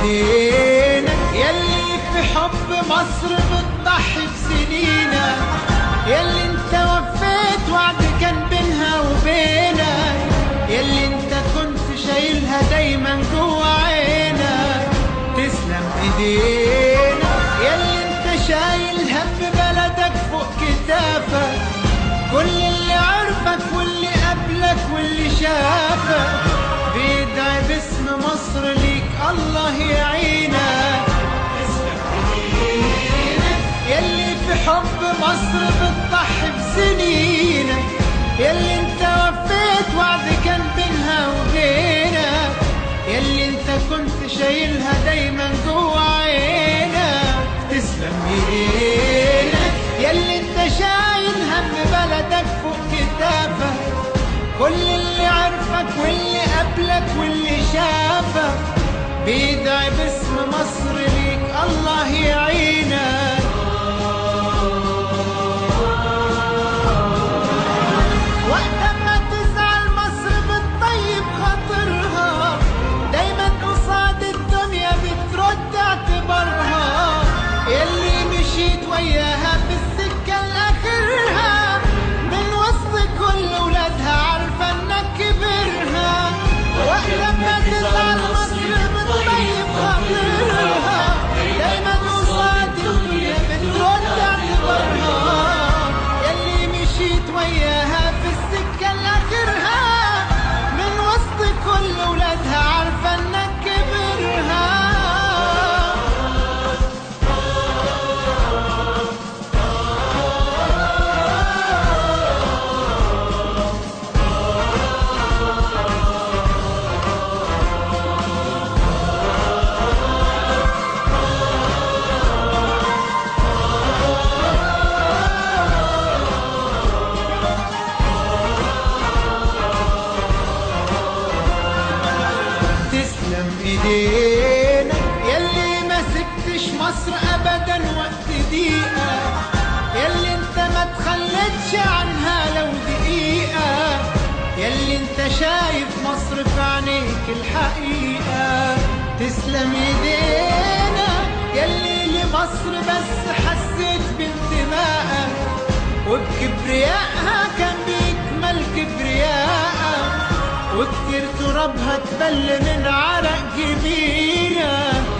ايدينا يلي في حب مصر بتضحي بسنينا، يلي انت وفيت وعد كان بينها وبينك، يلي انت كنت شايلها دايما جوا عينك. تسلم ايدينا يلي انت شايل هم بلدك فوق كتافك، كل اللي عرفك واللي قبلك واللي شافك بيدعي باسم مصر ليك الله يعينك. يلي في حب مصر بتضحي بسنينك، يلي انت وفيت وعد كان بينها وبينك، يلي انت كنت شايلها دايما جوا عينك. تسلم ايدينك يلي انت شايل هم بلدك فوق كتافك، كل اللي عرفك واللي قبلك واللي شافك بيدعي باسم مصر ليك الله يعينك. وقت ما تزعل مصر بتطيب خاطرها، دايما قصاد الدنيا بترد اعتبارها، يلي مشيت وياها في السكة لآخرها، من وسط كل ولادها عارفة انك كبرها. وقت ما تزعل مصر بتطيب خاطرها، دايما قصاد الدنيا بترد اعتبارها، يلي مشيت وياها في السكة لآخرها، من وسط كل ولادها عارفة انك كبرها. تسلم ايدينا يلي ما سبتش مصر ابدا وقت ضيقه، يلي انت ما تخلتش عنها لو دقيقه، يلي انت شايف مصر في عينيك الحقيقه. تسلم ايدينا يلي لمصر بس حسيت بانتمائك، وبكبريائها كان بيكمل كبريائك، وكتير ترابها تبل من عرق جبينك.